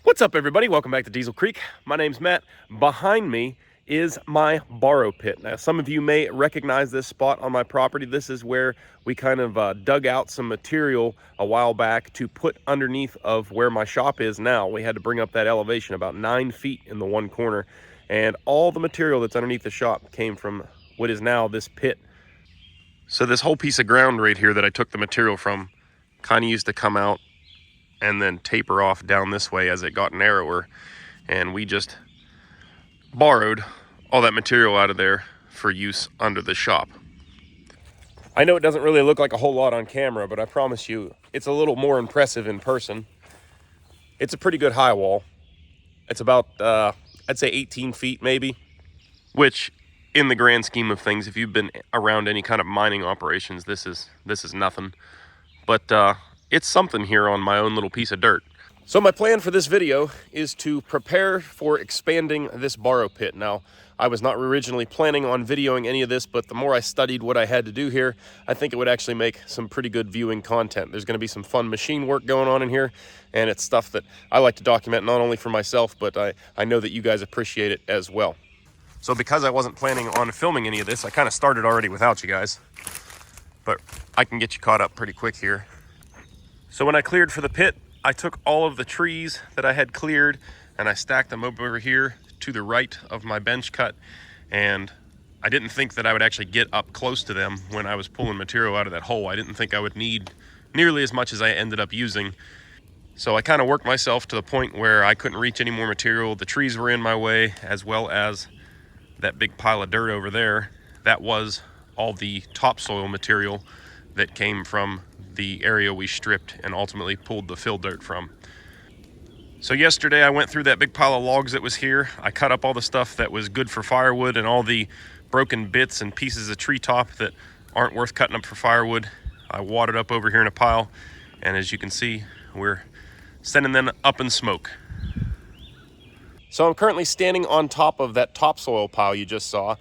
What's up, everybody? Welcome back to Diesel Creek. My name's Matt. Behind me is my borrow pit. Now, some of you may recognize this spot on my property. This is where we kind of dug out some material a while back to put underneath of where my shop is now. We had to bring up that elevation about 9 feet in the one corner, and all the material that's underneath the shop came from what is now this pit. So this whole piece of ground right here that I took the material from kind of used to come out and then taper off down this way as it got narrower, and we just borrowed all that material out of there for use under the shop. I know it doesn't really look like a whole lot on camera, but I promise you it's a little more impressive in person. It's a pretty good high wall. It's about I'd say 18 feet maybe, which in the grand scheme of things, if you've been around any kind of mining operations, this is nothing, but it's something here on my own little piece of dirt. So my plan for this video is to prepare for expanding this borrow pit. Now, I was not originally planning on videoing any of this, but the more I studied what I had to do here, I think it would actually make some pretty good viewing content. There's going to be some fun machine work going on in here, and it's stuff that I like to document not only for myself, but I know that you guys appreciate it as well. So because I wasn't planning on filming any of this, I kind of started already without you guys, but I can get you caught up pretty quick here. So when I cleared for the pit, I took all of the trees that I had cleared and I stacked them over here to the right of my bench cut. And I didn't think that I would actually get up close to them when I was pulling material out of that hole. I didn't think I would need nearly as much as I ended up using. So I kind of worked myself to the point where I couldn't reach any more material. The trees were in my way, as well as that big pile of dirt over there. That was all the topsoil material that came from the area we stripped and ultimately pulled the fill dirt from. So yesterday I went through that big pile of logs that was here. I cut up all the stuff that was good for firewood and all the broken bits and pieces of treetop that aren't worth cutting up for firewood. I wadded up over here in a pile, and as you can see, we're sending them up in smoke. So I'm currently standing on top of that topsoil pile you just saw,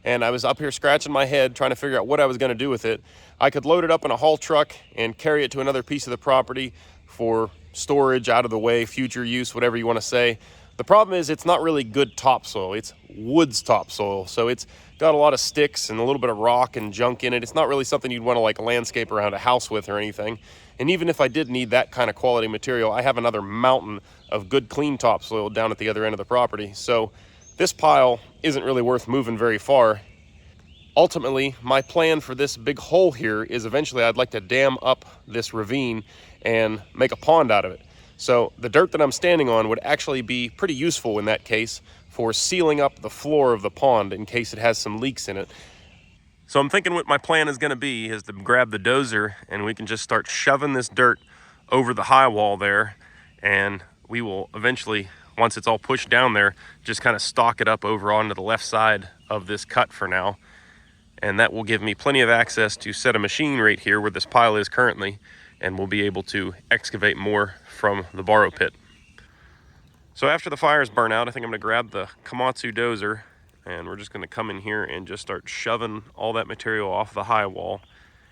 and I was up here scratching my head trying to figure out what I was going to do with it. I could load it up in a haul truck and carry it to another piece of the property for storage, out of the way, future use, whatever you want to say. The problem is it's not really good topsoil. It's woods topsoil, so it's got a lot of sticks and a little bit of rock and junk in it. It's not really something you'd want to like landscape around a house with or anything. And even if I did need that kind of quality material, I have another mountain of good clean topsoil down at the other end of the property. So this pile isn't really worth moving very far. Ultimately, my plan for this big hole here is eventually I'd like to dam up this ravine and make a pond out of it. So the dirt that I'm standing on would actually be pretty useful in that case for sealing up the floor of the pond in case it has some leaks in it. So I'm thinking what my plan is going to be is to grab the dozer and we can just start shoving this dirt over the high wall there, and we will eventually, once it's all pushed down there, just kind of stalk it up over onto the left side of this cut for now. And that will give me plenty of access to set a machine right here where this pile is currently, and we'll be able to excavate more from the borrow pit. So after the fires burn out, I think I'm going to grab the Komatsu dozer, and we're just going to come in here and just start shoving all that material off the high wall.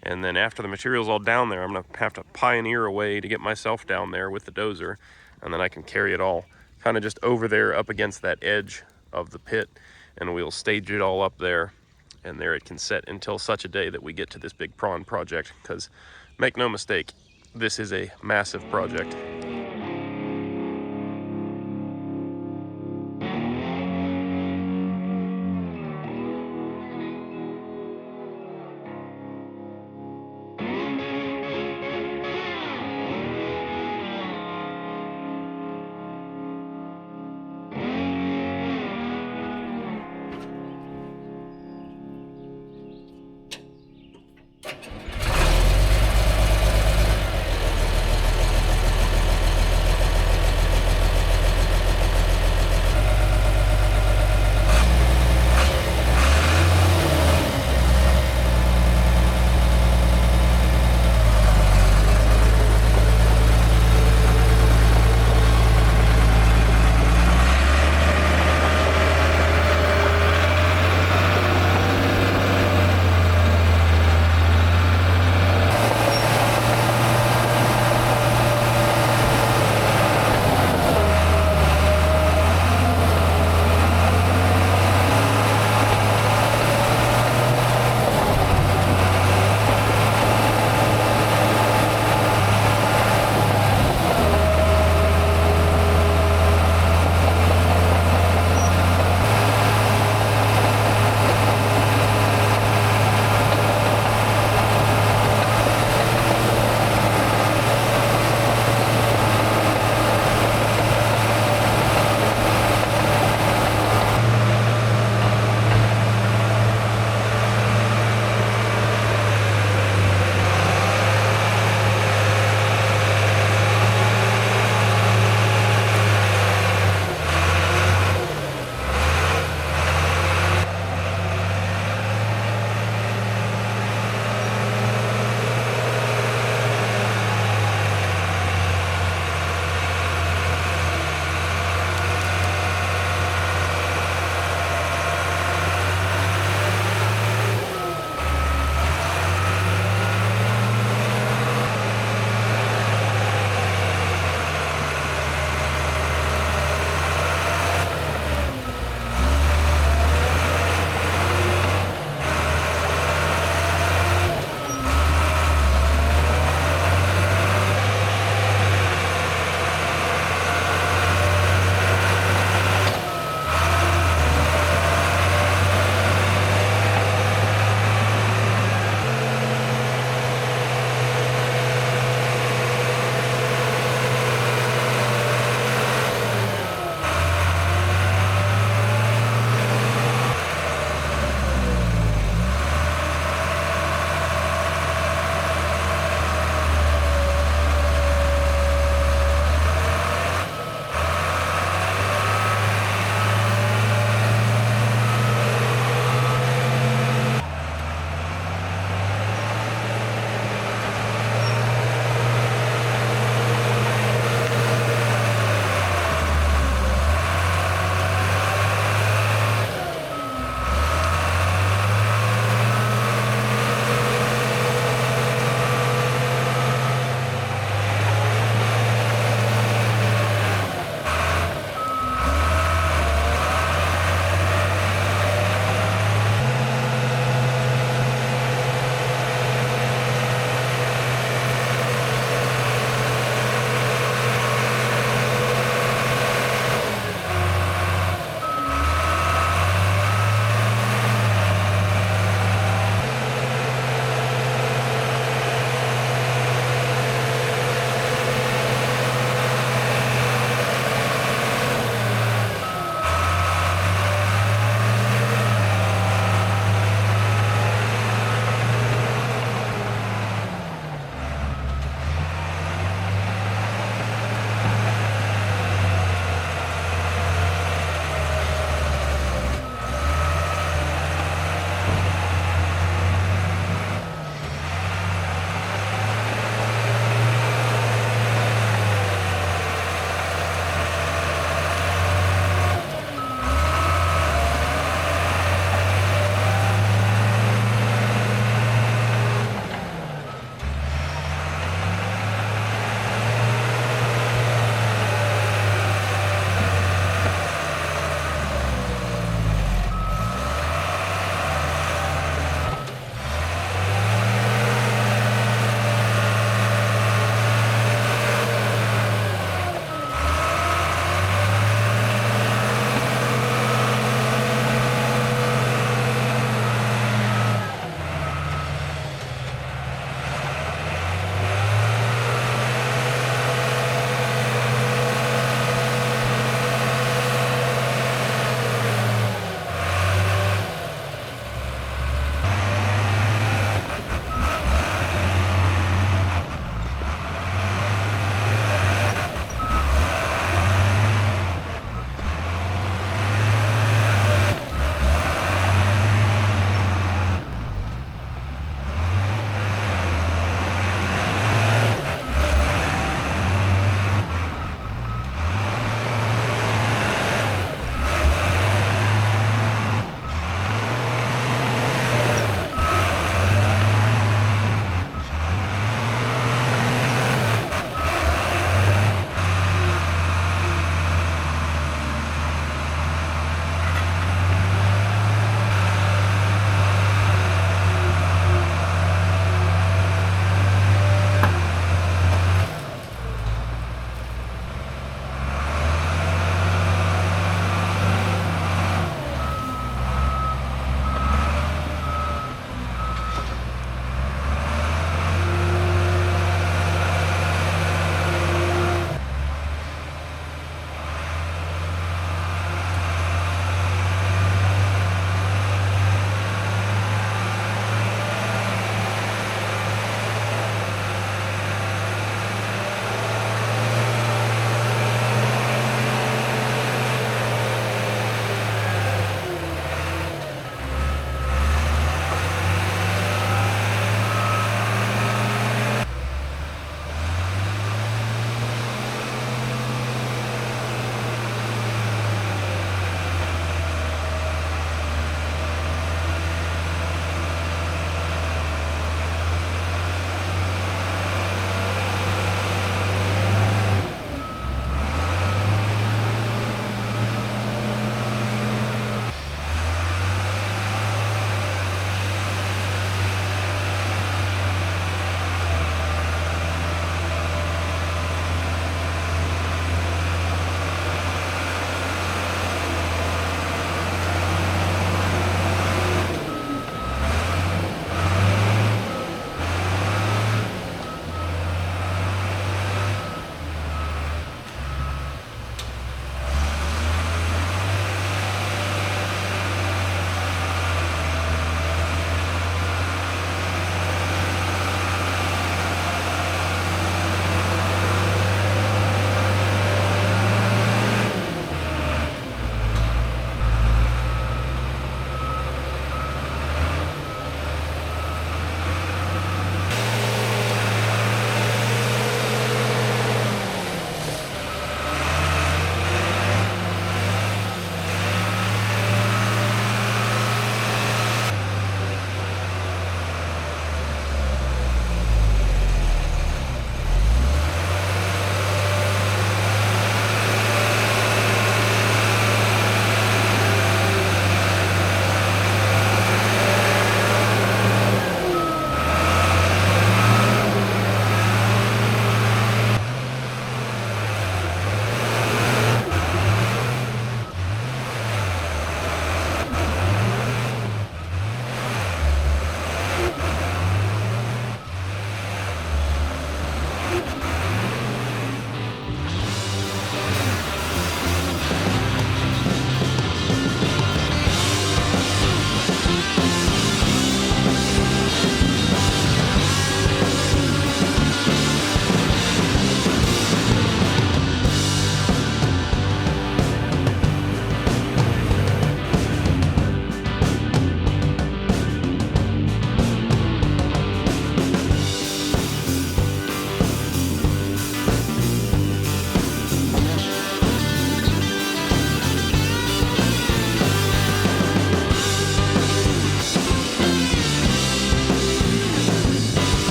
And then after the material's all down there, I'm going to have to pioneer a way to get myself down there with the dozer, and then I can carry it all kind of just over there up against that edge of the pit, and we'll stage it all up there. And there it can sit until such a day that we get to this big prawn project, because make no mistake, this is a massive project.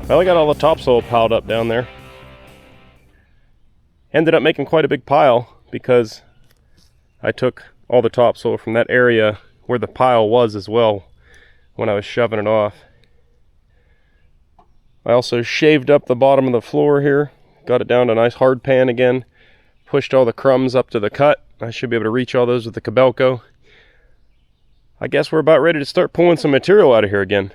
Well, I got all the topsoil piled up down there. Ended up making quite a big pile because I took all the topsoil from that area where the pile was as well when I was shoving it off. I also shaved up the bottom of the floor here, got it down to a nice hard pan again, pushed all the crumbs up to the cut. I should be able to reach all those with the Kobelco. I guess we're about ready to start pulling some material out of here again.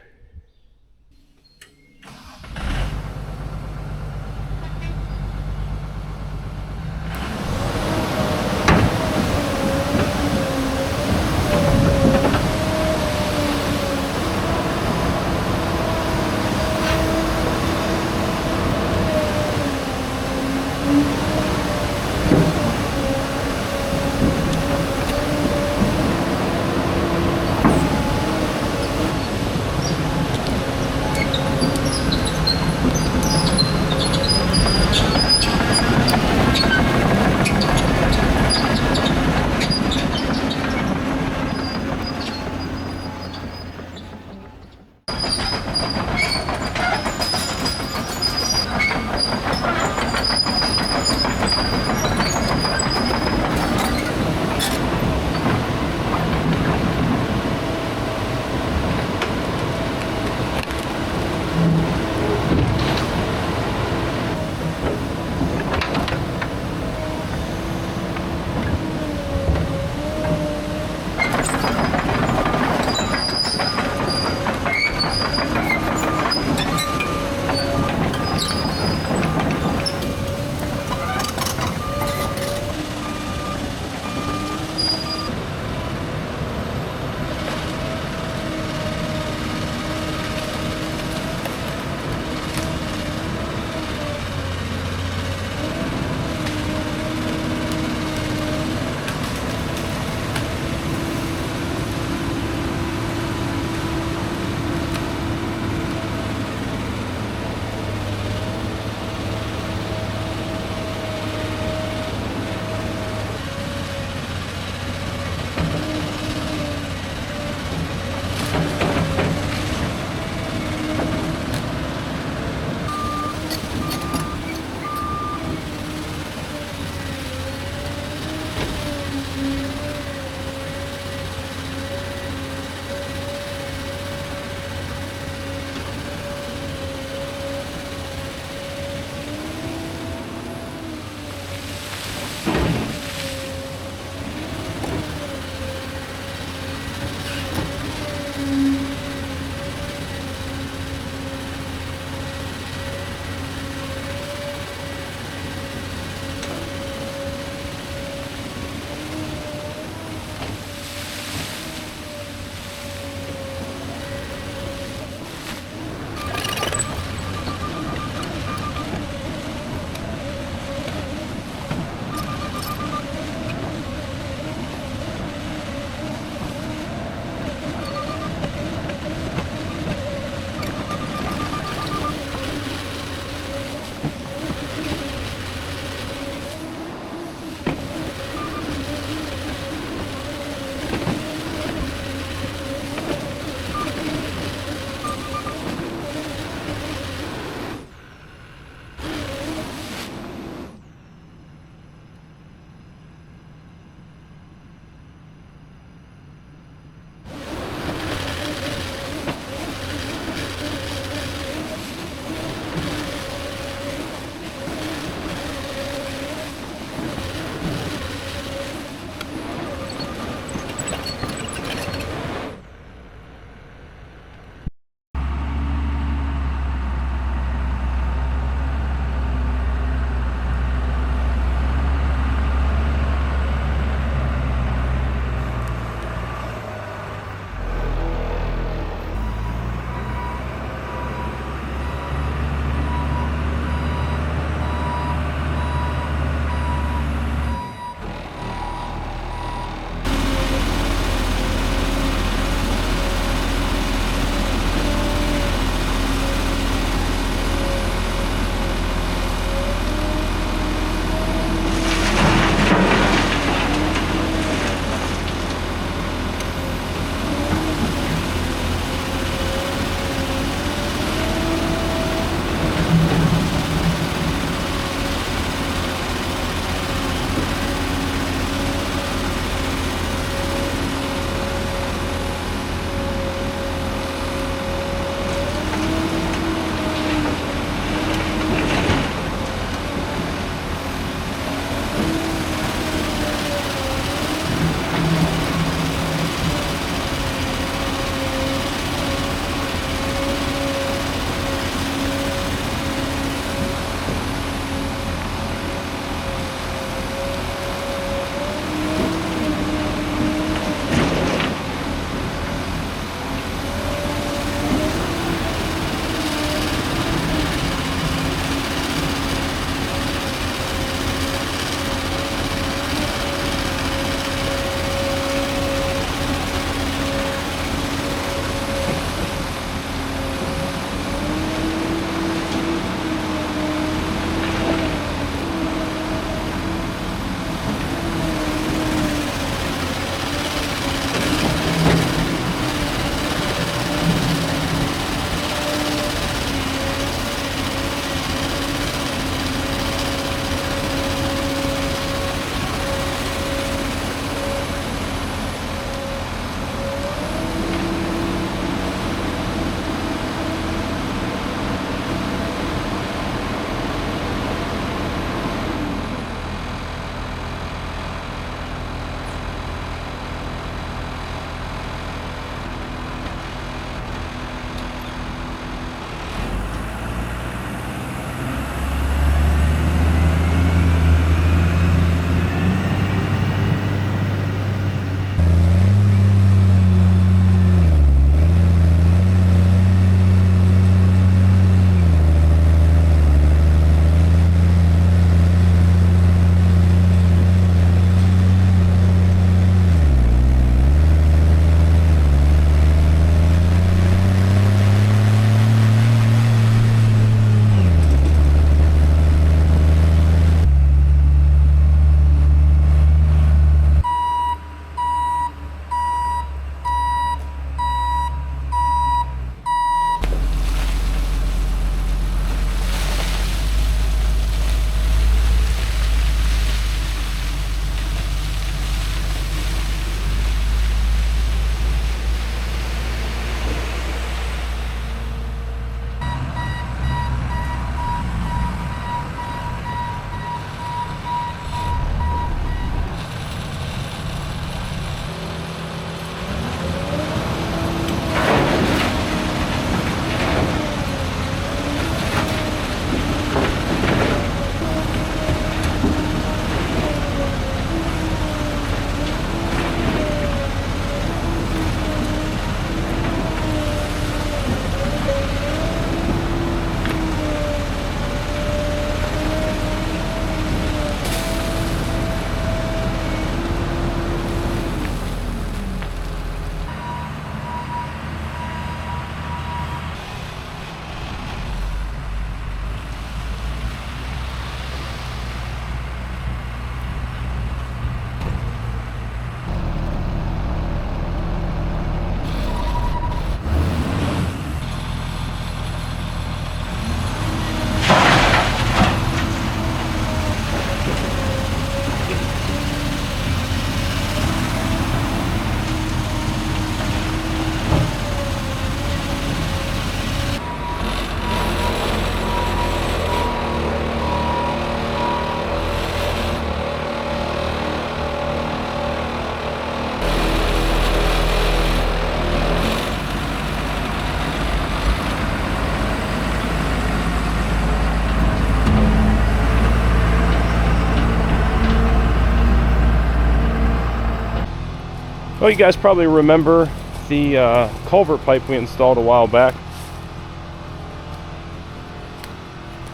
Well, you guys probably remember the culvert pipe we installed a while back.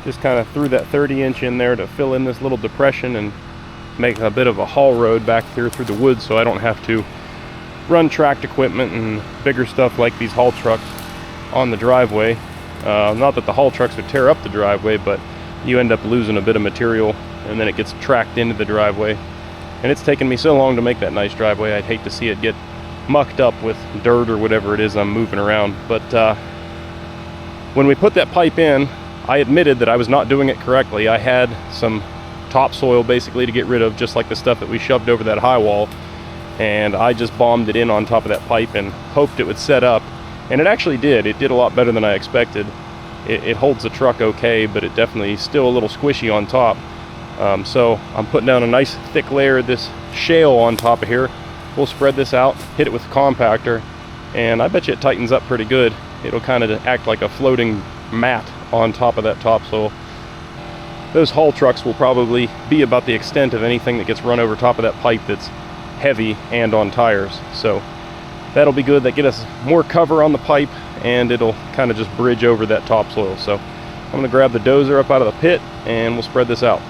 Just kind of threw that 30-inch in there to fill in this little depression and make a bit of a haul road back here through the woods, so I don't have to run tracked equipment and bigger stuff like these haul trucks on the driveway. Not that the haul trucks would tear up the driveway, but you end up losing a bit of material and then it gets tracked into the driveway. And it's taken me so long to make that nice driveway, I'd hate to see it get mucked up with dirt or whatever it is I'm moving around. But when we put that pipe in, I admitted that I was not doing it correctly. I had some topsoil basically to get rid of, just like the stuff that we shoved over that high wall, and I just bombed it in on top of that pipe and hoped it would set up, and it actually did. It did a lot better than I expected. It holds the truck okay, but it definitely still a little squishy on top. So I'm putting down a nice thick layer of this shale on top of here. We'll spread this out, hit it with a compactor, and I bet you it tightens up pretty good. It'll kind of act like a floating mat on top of that topsoil. Those haul trucks will probably be about the extent of anything that gets run over top of that pipe that's heavy and on tires. So that'll be good. That get us more cover on the pipe, and it'll kind of just bridge over that topsoil. So I'm going to grab the dozer up out of the pit and we'll spread this out.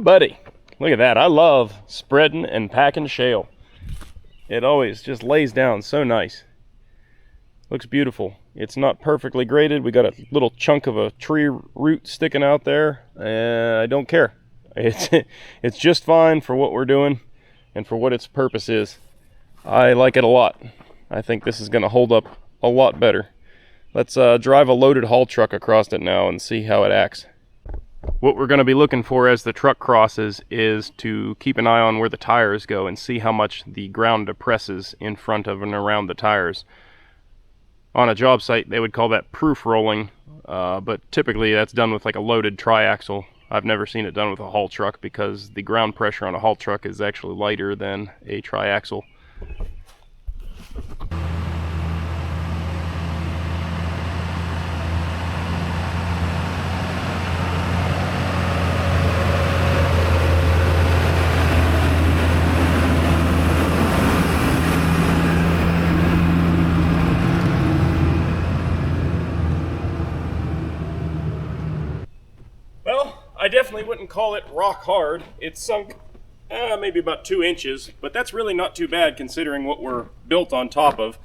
buddy. Look at that. I love spreading and packing shale. It always just lays down so nice. Looks beautiful. It's not perfectly graded. We got a little chunk of a tree root sticking out there. I don't care. It's just fine for what we're doing and for what its purpose is. I like it a lot. I think this is going to hold up a lot better. Let's drive a loaded haul truck across it now and see how it acts. What we're going to be looking for as the truck crosses is to keep an eye on where the tires go and see how much the ground depresses in front of and around the tires. On a job site, they would call that proof rolling, but typically that's done with like a loaded triaxle. I've never seen it done with a haul truck because the ground pressure on a haul truck is actually lighter than a triaxle. I definitely wouldn't call it rock hard. It's sunk maybe about 2 inches, but that's really not too bad considering what we're built on top of.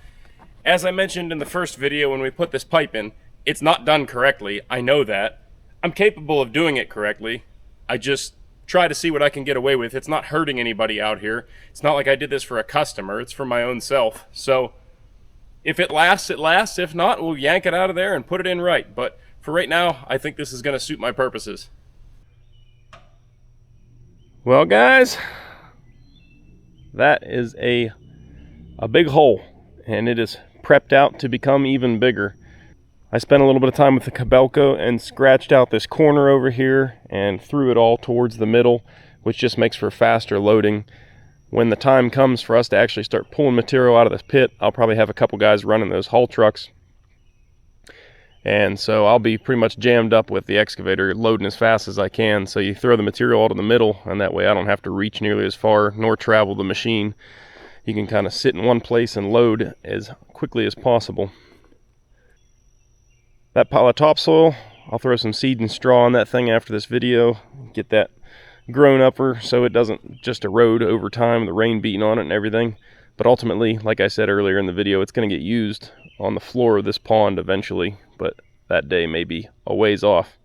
As I mentioned in the first video when we put this pipe in, it's not done correctly. I know that. I'm capable of doing it correctly. I just try to see what I can get away with. It's not hurting anybody out here. It's not like I did this for a customer. It's for my own self. So if it lasts, it lasts. If not, we'll yank it out of there and put it in right. But for right now, I think this is going to suit my purposes. Well, guys, that is a big hole, and it is prepped out to become even bigger. I spent a little bit of time with the Cabelco and scratched out this corner over here and threw it all towards the middle, which just makes for faster loading. When the time comes for us to actually start pulling material out of this pit, I'll probably have a couple guys running those haul trucks. And so I'll be pretty much jammed up with the excavator loading as fast as I can. So you throw the material out in the middle, and that way I don't have to reach nearly as far nor travel the machine. You can kind of sit in one place and load as quickly as possible. That pile of topsoil, I'll throw some seed and straw on that thing after this video. Get that grown upper so it doesn't just erode over time, the rain beating on it and everything. But ultimately, like I said earlier in the video, it's going to get used on the floor of this pond eventually, but that day may be a ways off.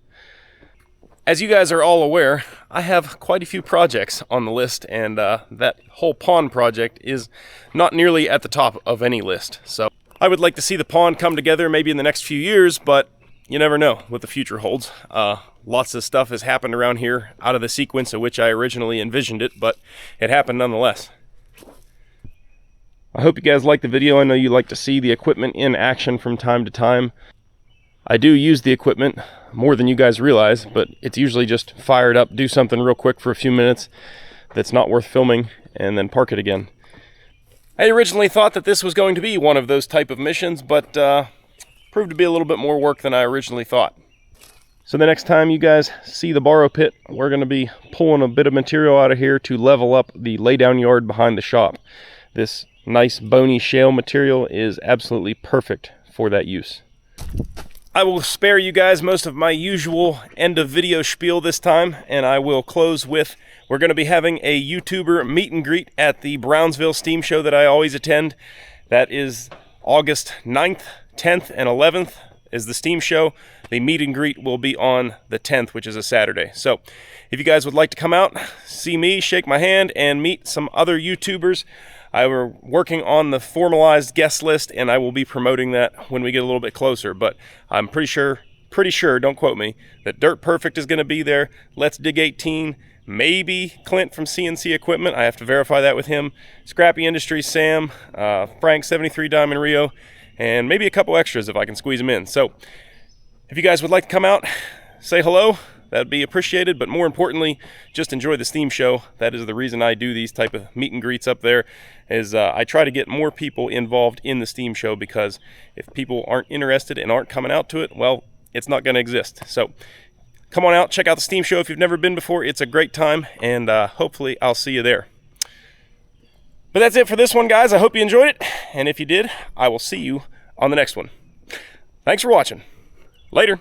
As you guys are all aware, I have quite a few projects on the list, and that whole pond project is not nearly at the top of any list. So I would like to see the pond come together maybe in the next few years, but you never know what the future holds. Lots of stuff has happened around here out of the sequence in which I originally envisioned it, but it happened nonetheless. I hope you guys like the video. I know you like to see the equipment in action from time to time. I do use the equipment more than you guys realize, but it's usually just fire it up, do something real quick for a few minutes that's not worth filming, and then park it again. I originally thought that this was going to be one of those type of missions, but proved to be a little bit more work than I originally thought. So the next time you guys see the borrow pit, we're going to be pulling a bit of material out of here to level up the laydown yard behind the shop. This nice bony shale material is absolutely perfect for that use. I will spare you guys most of my usual end of video spiel this time, and I will close with, we're going to be having a YouTuber meet and greet at the Brownsville Steam Show that I always attend. That is August 9th, 10th, and 11th is the Steam Show. The meet and greet will be on the 10th, which is a Saturday. So if you guys would like to come out, see me, shake my hand, and meet some other YouTubers, I'm working on the formalized guest list, and I will be promoting that when we get a little bit closer. But I'm pretty sure, don't quote me, that Dirt Perfect is going to be there. Let's Dig 18, maybe Clint from CNC Equipment. I have to verify that with him. Scrappy Industries Sam, Frank 73 Diamond Rio, and maybe a couple extras if I can squeeze them in. So if you guys would like to come out, say hello. That'd be appreciated, but more importantly, just enjoy the Steam Show. That is the reason I do these type of meet and greets up there, is I try to get more people involved in the Steam Show, because if people aren't interested and aren't coming out to it, well, it's not going to exist. So come on out, check out the Steam Show if you've never been before. It's a great time, and hopefully I'll see you there. But that's it for this one, guys. I hope you enjoyed it, and if you did, I will see you on the next one. Thanks for watching. Later.